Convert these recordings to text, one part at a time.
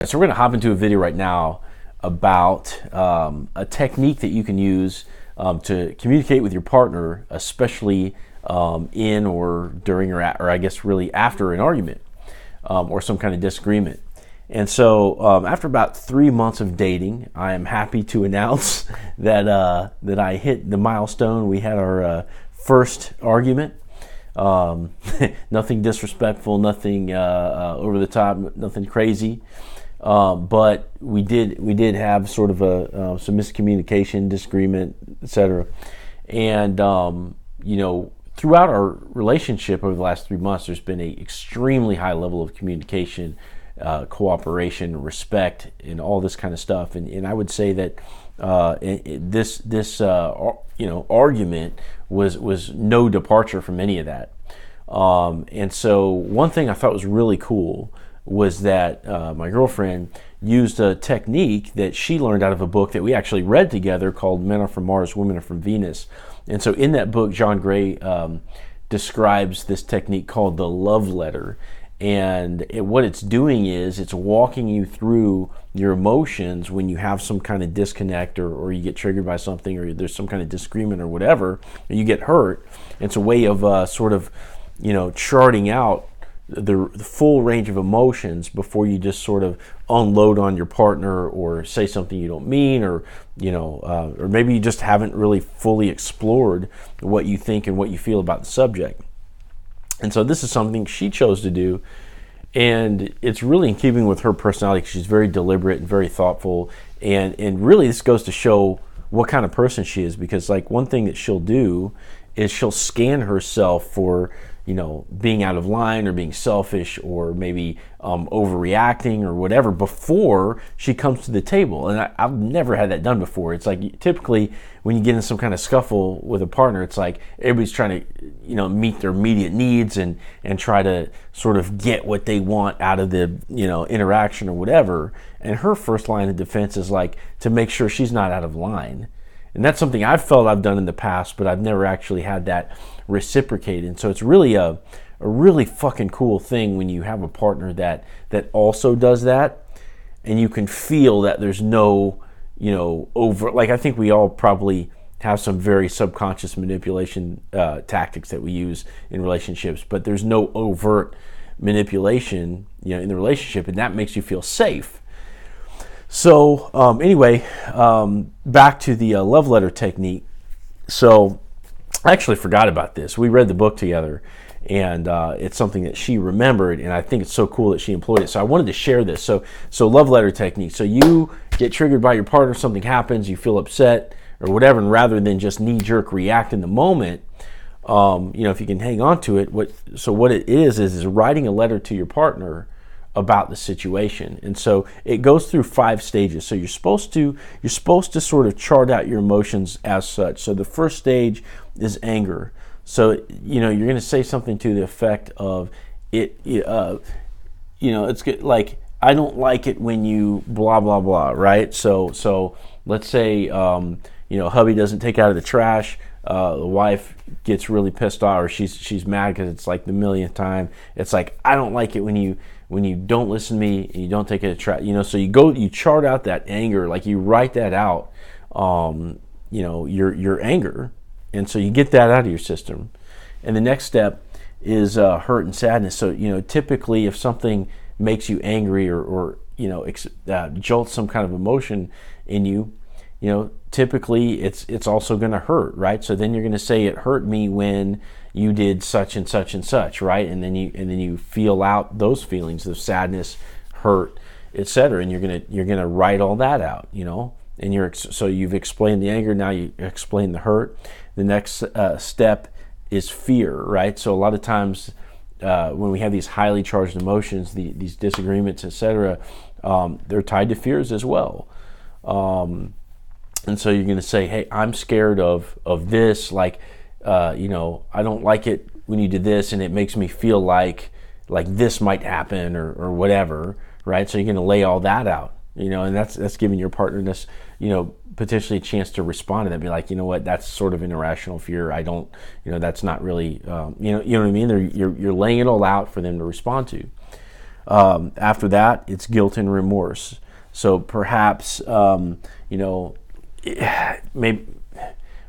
So we're going to hop into a video right now about a technique that you can use to communicate with your partner, especially in or during or I guess really after an argument or some kind of disagreement. And so after about 3 months of dating, I am happy to announce that that I hit the milestone. We had our first argument. Nothing disrespectful, nothing over the top, nothing crazy. But we did have sort of some miscommunication, disagreement, etc. And throughout our relationship over the last 3 months, there's been an extremely high level of communication, cooperation, respect, and all this kind of stuff. And I would say that this argument was no departure from any of that. And so one thing I thought was really cool was that my girlfriend used a technique that she learned out of a book that we actually read together called Men Are From Mars, Women Are From Venus. And so in that book, John Gray describes this technique called the love letter. And what it's doing is it's walking you through your emotions when you have some kind of disconnect or you get triggered by something or there's some kind of disagreement or whatever, and you get hurt. It's a way of charting out the full range of emotions before you just sort of unload on your partner or say something you don't mean, or maybe you just haven't really fully explored what you think and what you feel about the subject. And so this is something she chose to do, and it's really in keeping with her personality. She's very deliberate and very thoughtful, and really this goes to show what kind of person she is, because like one thing that she'll do is she'll scan herself for being out of line or being selfish or maybe overreacting or whatever before she comes to the table. And I've never had that done before. It's like typically when you get in some kind of scuffle with a partner, it's like everybody's trying to meet their immediate needs and try to sort of get what they want out of the interaction or whatever. And her first line of defense is like to make sure she's not out of line. And that's something I've felt I've done in the past, but I've never actually had that reciprocated. And so it's really a really fucking cool thing when you have a partner that also does that, and you can feel that there's no, over, like I think we all probably have some very subconscious manipulation tactics that we use in relationships, but there's no overt manipulation, in the relationship, and that makes you feel safe. So anyway, back to the love letter technique. So I actually forgot about this. We read the book together, and it's something that she remembered, and I think it's so cool that she employed it. So I wanted to share this. So love letter technique. So you get triggered by your partner, something happens, you feel upset or whatever, and rather than just knee-jerk react in the moment, if you can hang on to it, what it is writing a letter to your partner about the situation. And so it goes through 5 stages. So you're supposed to sort of chart out your emotions as such. So the first stage is anger. So you're going to say something to the effect of it's good, like, I don't like it when you blah blah blah, right? So let's say hubby doesn't take out of the trash. The wife gets really pissed off, or she's mad because it's like the millionth time. It's like, I don't like it when you don't listen to me and you don't take it to trash. So you chart out that anger, like you write that out, your anger, and so you get that out of your system. And the next step is hurt and sadness. So typically if something makes you angry or jolts some kind of emotion in you, typically it's also going to hurt, right? So then you're going to say, it hurt me when you did such and such and such, right? And then you feel out those feelings of sadness, hurt, etc. And you're gonna write all that out, And so you've explained the anger, now you explain the hurt. The next step is fear, right? So a lot of times when we have these highly charged emotions, these disagreements, etc., they're tied to fears as well. And so you're going to say, hey, I'm scared of this, like, I don't like it when you did this, and it makes me feel like this might happen or whatever, right? So you're going to lay all that out, and that's giving your partner this, potentially a chance to respond to that, be like, what, that's sort of an irrational fear. I don't, that's not really, you know what I mean? You're laying it all out for them to respond to. After that, it's guilt and remorse. So perhaps, maybe.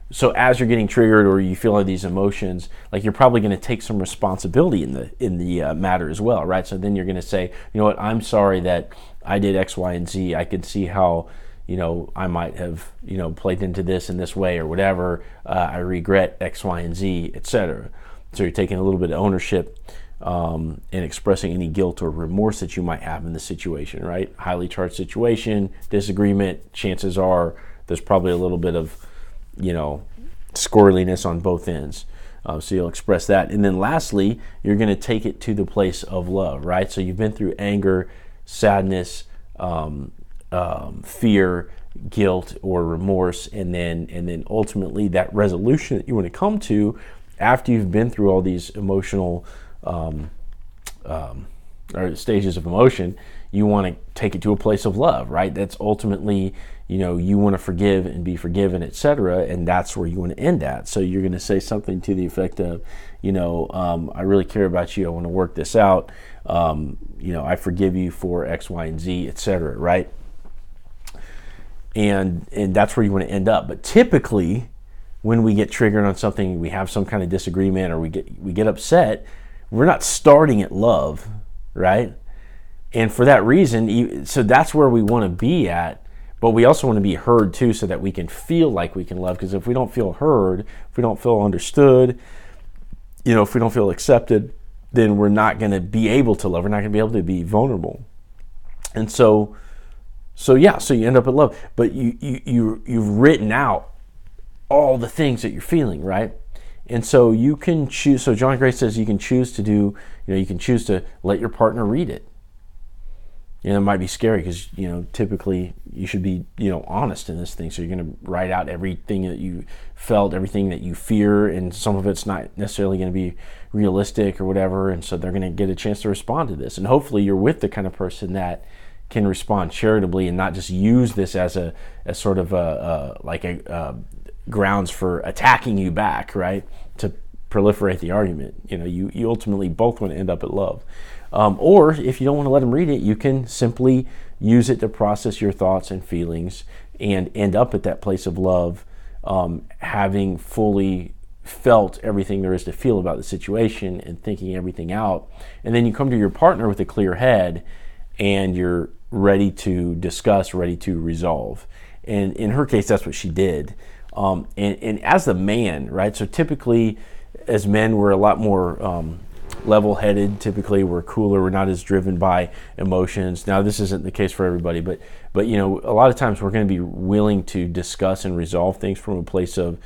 So as you're getting triggered or you feel these emotions, like you're probably going to take some responsibility in the matter as well, right? So then you're going to say, you know what, I'm sorry that I did X, Y, and Z. I could see how, I might have, played into this in this way or whatever. I regret X, Y, and Z, etc. So you're taking a little bit of ownership and expressing any guilt or remorse that you might have in the situation, right? Highly charged situation, disagreement, chances are there's probably a little bit of, squirreliness on both ends. So you'll express that. And then lastly, you're going to take it to the place of love, right? So you've been through anger, sadness, fear, guilt, or remorse, and then ultimately that resolution that you want to come to after you've been through all these emotional or stages of emotion, you want to take it to a place of love, right? That's ultimately, you want to forgive and be forgiven, etc., and that's where you want to end at. So you're going to say something to the effect of, I really care about you. I want to work this out. I forgive you for X, Y, and Z, etc., right? And that's where you want to end up. But typically, when we get triggered on something, we have some kind of disagreement, or we get upset, we're not starting at love, right? And for that reason, so that's where we want to be at, but we also want to be heard too, so that we can feel like we can love. Because if we don't feel heard, if we don't feel understood, if we don't feel accepted, then we're not going to be able to love. We're not going to be able to be vulnerable. And so you end up at love, but you've written out all the things that you're feeling, right? And so you can choose. So John Gray says you can choose to do, you can choose to let your partner read it. It might be scary because, typically you should be, honest in this thing. So you're going to write out everything that you felt, everything that you fear, and some of it's not necessarily going to be realistic or whatever. And so they're going to get a chance to respond to this. And hopefully you're with the kind of person that can respond charitably and not just use this as sort of a grounds for attacking you back, right? To proliferate the argument. You ultimately both want to end up at love. Or if you don't want to let them read it, you can simply use it to process your thoughts and feelings and end up at that place of love, having fully felt everything there is to feel about the situation and thinking everything out. And then you come to your partner with a clear head and you're ready to discuss, ready to resolve. And in her case, that's what she did. And as the man, right? So typically, as men, we're a lot more level-headed. Typically, we're cooler. We're not as driven by emotions. Now, this isn't the case for everybody, but a lot of times we're going to be willing to discuss and resolve things from a place of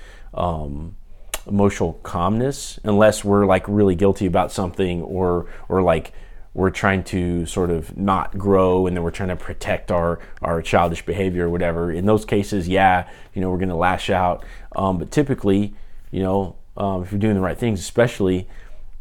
emotional calmness, unless we're like really guilty about something, or like we're trying to sort of not grow, and then we're trying to protect our childish behavior or whatever. In those cases, we're going to lash out. But typically, if you're doing the right things, especially,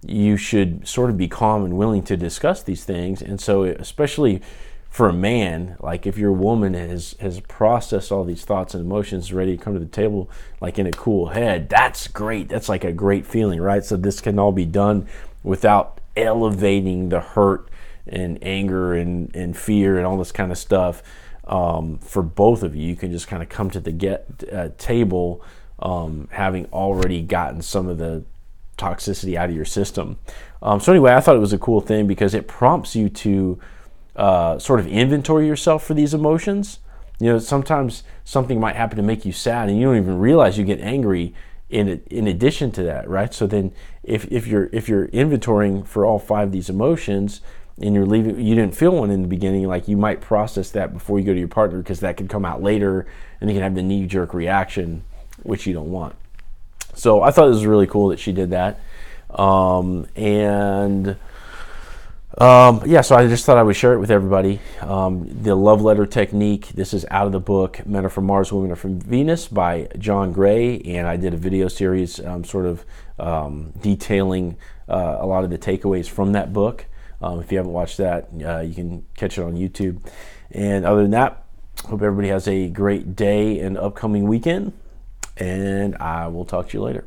you should sort of be calm and willing to discuss these things. And so, especially for a man, like if your woman has processed all these thoughts and emotions, ready to come to the table like in a cool head, that's great. That's like a great feeling, right? So this can all be done without elevating the hurt and anger and fear and all this kind of stuff. For both of you, you can just kind of come to the table having already gotten some of the toxicity out of your system. So anyway, I thought it was a cool thing because it prompts you to sort of inventory yourself for these emotions. Sometimes something might happen to make you sad and you don't even realize you get angry in addition to that, right? So then if you're inventorying for all 5 of these emotions and you didn't feel one in the beginning, like you might process that before you go to your partner, because that could come out later and you can have the knee-jerk reaction, which you don't want. So I thought it was really cool that she did that. So I just thought I would share it with everybody. The love letter technique, this is out of the book, Men Are From Mars, Women Are From Venus by John Gray. And I did a video series detailing a lot of the takeaways from that book. If you haven't watched that, you can catch it on YouTube. And other than that, hope everybody has a great day and upcoming weekend. And I will talk to you later.